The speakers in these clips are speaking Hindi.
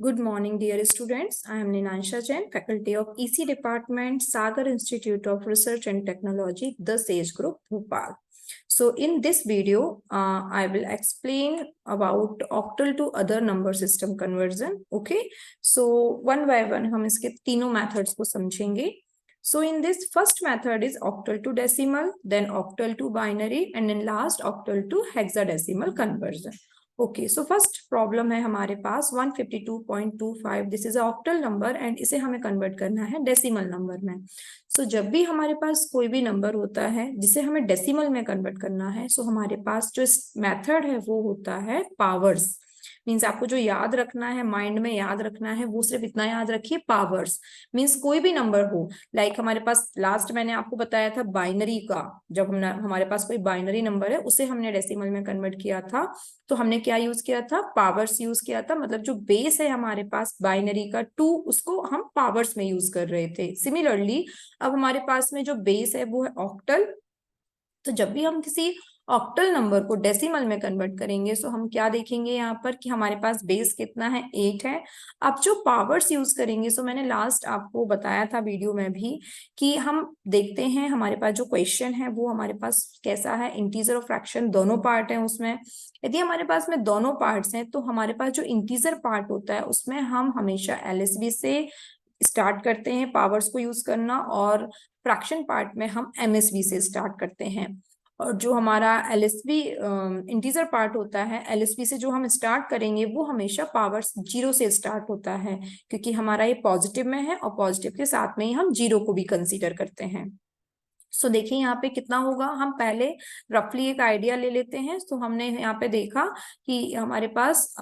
Good morning, dear students. I am Ninansha Jain, faculty of EC Department, Sagar Institute of Research and Technology, the SAGE Group, Bhopal. So in this video, I will explain about octal to other number system conversion. Okay. So one by one हम इसके तीनों methods को समझेंगे. So in this first method is octal to decimal, then octal to binary, and then last octal to hexadecimal conversion. Okay so first problem है हमारे पास 152.25. This is octal number and इसे हमें कन्वर्ट करना है डेसिमल नंबर में. सो जब भी हमारे पास कोई भी नंबर होता है जिसे हमें डेसिमल में कन्वर्ट करना है, सो हमारे पास जो मेथड है वो होता है पावर्स. मीन्स आपको जो याद रखना है, माइंड में याद रखना है, वो सिर्फ इतना याद रखिए, पावर्स. मीन्स कोई भी नंबर हो, लाइक हमारे पास लास्ट मैंने आपको बताया था बाइनरी का, जब हमारे पास कोई बाइनरी नंबर है उसे हमने डेसिमल में कन्वर्ट किया था, तो हमने क्या यूज किया था, पावर्स यूज किया था. मतलब जो बेस है हमारे पास बाइनरी का 2, उसको हम पावर्स में यूज कर रहे थे. सिमिलरली अब हमारे पास में जो बेस है वो है ऑक्टल. तो जब भी हम किसी ऑक्टल नंबर को डेसिमल में कन्वर्ट करेंगे, सो हम क्या देखेंगे यहाँ पर कि हमारे पास बेस कितना है, 8 है. अब जो पावर्स यूज करेंगे, सो मैंने लास्ट आपको बताया था वीडियो में भी कि हम देखते हैं हमारे पास जो क्वेश्चन है वो हमारे पास कैसा है, इंटीजर और फ्रैक्शन दोनों पार्ट है उसमें. यदि हमारे पास में दोनों पार्ट्स हैं तो हमारे पास जो इंटीजर पार्ट होता है उसमें हम हमेशा एलएसबी से स्टार्ट करते हैं पावर्स को यूज करना, और फ्रैक्शन पार्ट में हम एमएसबी से स्टार्ट करते हैं. और जो हमारा एलएसबी इंटीजर पार्ट होता है, एलएसबी से जो हम स्टार्ट करेंगे वो हमेशा पावर्स 0 से स्टार्ट होता है, क्योंकि हमारा ये पॉजिटिव में है और पॉजिटिव के साथ में ही हम 0 को भी कंसीडर करते हैं. सो देखिए यहाँ पे कितना होगा, हम पहले रफली एक आइडिया ले लेते हैं. तो हमने यहाँ पे देखा कि हमारे पास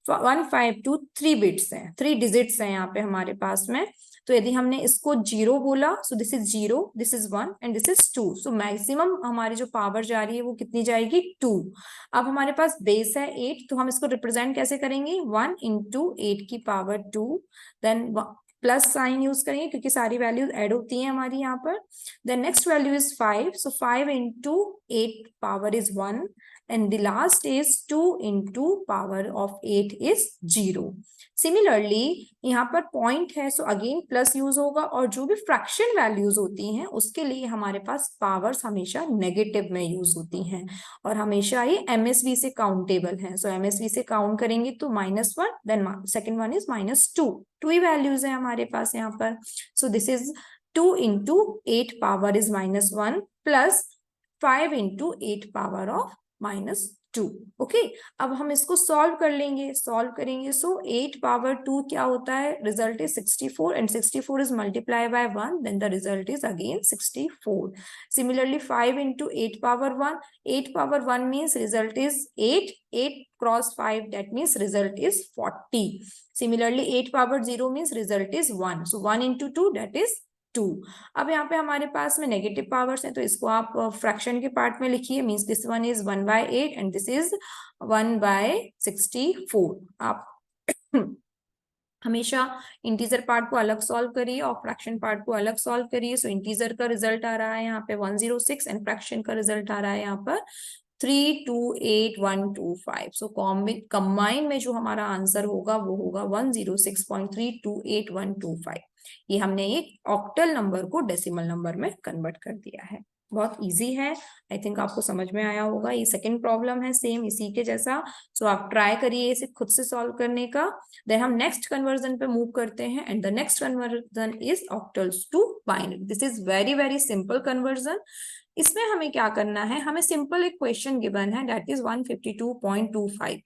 152 3 बिट्स हैं, 3 डिजिट्स हैं यहाँ पे हमारे पास में. तो यदि हमने इसको 0 बोला, सो this is 0, this is 1 and this is 2. So maximum हमारी जो पावर जा रही है वो कितनी जाएगी, 2. अब हमारे पास बेस है 8, तो हम इसको रिप्रेजेंट कैसे करेंगे, 1 इंटू 8 की power 2, then plus sign use करेंगे क्योंकि सारी वैल्यूज ऐड होती हैं हमारी यहाँ पर. Then next value is 5, so 5 into 8 power is 1, and the last is 2 into power of 8 is 0. Similarly यहाँ पर पॉइंट है, सो अगेन प्लस यूज होगा, और जो भी फ्रैक्शन वैल्यूज होती हैं उसके लिए हमारे पास पावर्स हमेशा नेगेटिव में यूज होती हैं, और हमेशा ये एमएसवी से काउंटेबल है. सो एमएसवी से काउंट करेंगे तो -1, देन सेकेंड वन इज -2. 2 ही वैल्यूज है हमारे पास यहाँ पर. So this is 2 into 8 power is -1 plus 5 into 8 power of -2. Okay, अब हम इसको सॉल्व कर लेंगे, सॉल्व करेंगे. सो 8 पावर 2 क्या होता है, result is 64 and 64 is multiply by 1, then the result is again 64. Similarly 5 into 8 power 1, 8 power 1 means result is 8, 8 cross 5 that means result is 40. Similarly 8 power 0 means result is 1, so 1 into 2 that is 2. अब यहाँ पे हमारे पास में नेगेटिव पावर्स हैं, तो इसको आप फ्रैक्शन के पार्ट में लिखिए. Means this one is 1/8 and this is 1/64. आप हमेशा इंटीजर पार्ट को अलग सॉल्व करिए और फ्रैक्शन पार्ट को अलग सॉल्व करिए. सो इंटीजर का रिजल्ट आ रहा है यहाँ पे 106 एंड फ्रैक्शन का रिजल्ट आ रहा है यहाँ पर 328125. सो कंबाइन में जो हमारा आंसर होगा वो होगा 106.328125. ये हमने एक ऑक्टल नंबर को डेसिमल नंबर में कन्वर्ट कर दिया है. बहुत इजी है, आई थिंक आपको समझ में आया होगा. ये सेकंड प्रॉब्लम है सेम इसी के जैसा. सो आप ट्राई करिए इसे खुद से सॉल्व करने का. देन हम नेक्स्ट कन्वर्जन पे मूव करते हैं and the next conversion is octals to binary. This is very very simple conversion. इसमें हमें क्या करना है, हमें सिंपल एक क्वेश्चन गिवन है that is 152.25.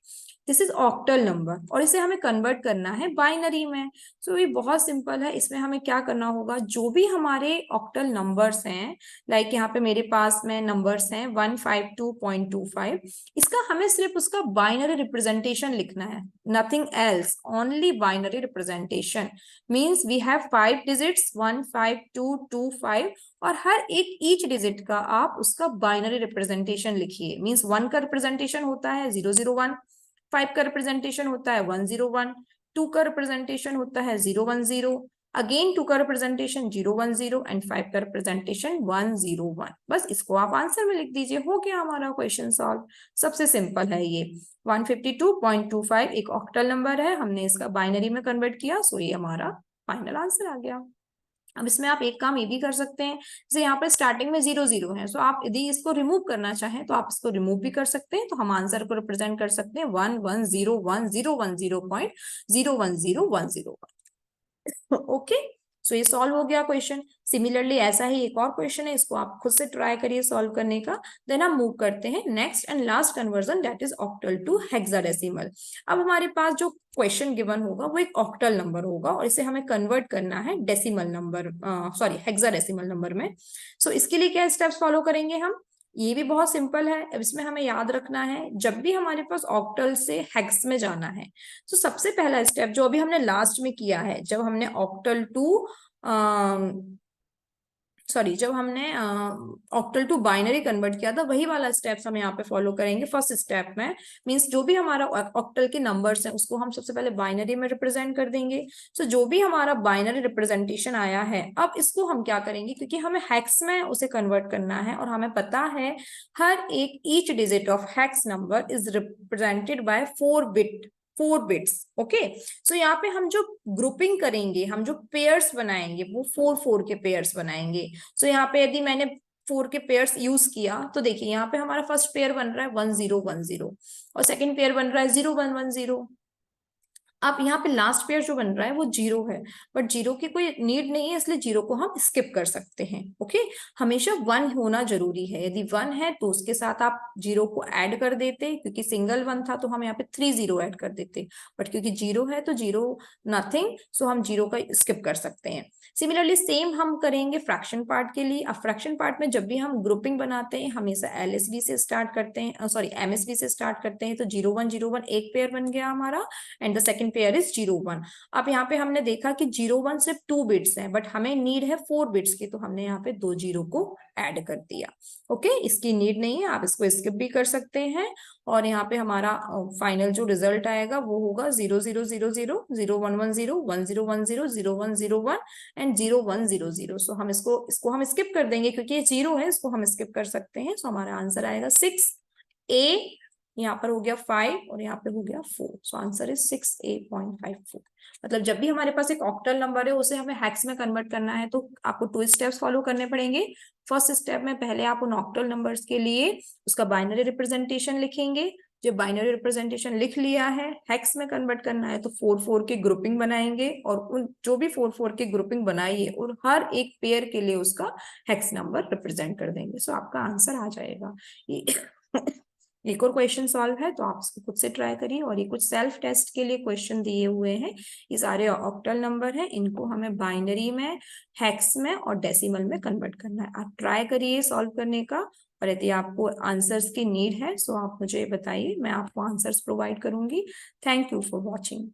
This is octal number और इसे हमें कन्वर्ट करना है बाइनरी में. सो ये बहुत सिंपल है. इसमें हमें क्या करना होगा, जो भी हमारे ऑक्टल नंबर्स हैं, लाइक यहाँ पे मेरे पास में नंबर्स हैं 152.25, इसका हमें सिर्फ उसका बाइनरी रिप्रेजेंटेशन लिखना है, nothing else, only binary representation. Means we have 5 digits 15225, और हर एक ईच डिजिट का आप उसका बाइनरी रिप्रेजेंटेशन लिखिए. मीन्स 1 का रिप्रेजेंटेशन होता है 001, 5 का रिप्रेजेंटेशन होता है 101, 2 का रिप्रेजेंटेशन होता है 010. अगेन 2 का रिप्रेजेंटेशन 010 एंड 5 का रिप्रेजेंटेशन 101। बस इसको आप आंसर में लिख दीजिए, हो गया हमारा क्वेश्चन सॉल्व। सबसे सिंपल है ये। 152.25 एक ऑक्टल नंबर है, हमने इसका बाइनरी में कन्वर्ट किया, सो ये हमारा फाइनल आंसर आ गया। अब इसमें आप एक काम ये भी कर सकते हैं, जैसे यहाँ पर स्टार्टिंग में 00 है, सो आप यदि इसको रिमूव करना चाहें तो आप इसको रिमूव भी कर सकते हैं। तो हम आंसर को रिप्रेजेंट कर सकते हैं 1101010.01010। ओके, सो ये सॉल्व हो गया क्वेश्चन। सिमिलरली ऐसा ही एक और क्वेश्चन है, इसको आप खुद से ट्राई करिए सॉल्व करने का। देन हम मूव करते हैं next and last conversion, that is octal to hexadecimal. अब हमारे पास जो क्वेश्चन गिवन होगा वो एक ऑक्टल नंबर होगा और इसे हमें कन्वर्ट करना है decimal number, sorry hexadecimal number में। सो इसके लिए क्या स्टेप्स फॉलो करेंगे हम, ये भी बहुत सिंपल है। अब इसमें हमें याद रखना है, जब भी हमारे पास ऑक्टल से हेक्स में जाना है, तो सबसे पहला स्टेप जो अभी हमने लास्ट में किया है, जब हमने ऑक्टल टू जब हमने ऑक्टल टू बाइनरी कन्वर्ट किया था, वही वाला स्टेप्स हम यहाँ पे फॉलो करेंगे। फर्स्ट स्टेप में मींस जो भी हमारा ऑक्टल के नंबर्स हैं उसको हम सबसे पहले बाइनरी में रिप्रेजेंट कर देंगे। सो जो भी हमारा बाइनरी रिप्रेजेंटेशन आया है, अब इसको हम क्या करेंगे, क्योंकि हमें हेक्स में उसे कन्वर्ट करना है और हमें पता है हर एक each digit of hex number is represented by 4 bits. Okay, so यहाँ पे हम जो ग्रुपिंग करेंगे, हम जो पेयर्स बनाएंगे वो 4 के पेयर्स बनाएंगे। सो यहाँ पे यदि मैंने 4 के पेयर्स यूज किया तो देखिए यहाँ पे हमारा फर्स्ट पेयर बन रहा है 1010 और सेकंड पेयर बन रहा है 0110। अब यहाँ पे लास्ट पेयर जो बन रहा है वो 0 है, बट 0 की कोई नीड नहीं है, इसलिए 0 को हम स्किप कर सकते हैं। ओके, हमेशा 1 होना जरूरी है। यदि 1 है तो उसके साथ आप 0 को ऐड कर देते, क्योंकि सिंगल 1 था तो हम यहाँ पे 3 0 ऐड कर देते, बट क्योंकि 0 है तो 0 नथिंग, सो हम 0 का स्किप कर सकते हैं। सिमिलरली सेम हम करेंगे फ्रैक्शन पार्ट के लिए। अब फ्रैक्शन पार्ट में जब भी हम ग्रुपिंग बनाते हैं हमेशा LSB से स्टार्ट करते हैं, सॉरी MSB से स्टार्ट करते हैं। तो 0101 एक पेयर बन गया हमारा and the second pair is 01। अब यहाँ पे हमने देखा कि 01 सिर्फ 2 बिट्स है, बट हमें नीड है 4 बिट्स की, तो हमने यहाँ पे 2 0 को ऐड कर दिया। ओके, इसकी नीड नहीं है, आप इसको स्किप भी कर सकते हैं। और यहाँ पे हमारा फाइनल जो रिजल्ट आएगा वो होगा 0000 0110 1010 0101 एंड 0100। सो हम इसको हम स्किप कर देंगे, क्योंकि ये 0 है, इसको हम स्किप कर सकते हैं। सो हमारा आंसर आएगा 6A, यहाँ पर हो गया 5 और यहाँ पे हो गया 4। So answer is 6A.54। मतलब जब भी हमारे पास एक ऑक्टल नंबर है उसे हमें हेक्स में कन्वर्ट करना है तो आपको 2 स्टेप्स फॉलो करने पड़ेंगे। फर्स्ट स्टेप में पहले आप उन ऑक्टल नंबर्स के लिए उसका बाइनरी रिप्रेजेंटेशन लिखेंगे। जब बाइनरी रिप्रेजेंटेशन लिख लिया है, हेक्स में कन्वर्ट करना है तो 4 की ग्रुपिंग बनाएंगे और उन जो भी 4 की ग्रुपिंग बनाई है और हर एक पेयर के लिए उसका हेक्स नंबर रिप्रेजेंट कर देंगे। सो आपका आंसर आ जाएगा। एक और क्वेश्चन सॉल्व है तो आप इसको खुद से ट्राई करिए। और ये कुछ सेल्फ टेस्ट के लिए क्वेश्चन दिए हुए हैं। ये सारे ऑक्टल नंबर हैं, इनको हमें बाइनरी में, हेक्स में और डेसिमल में कन्वर्ट करना है। आप ट्राई करिए सॉल्व करने का, और यदि आपको आंसर्स की नीड है सो आप मुझे बताइए, मैं आपको आंसर्स प्रोवाइड करूंगी। Thank you for watching.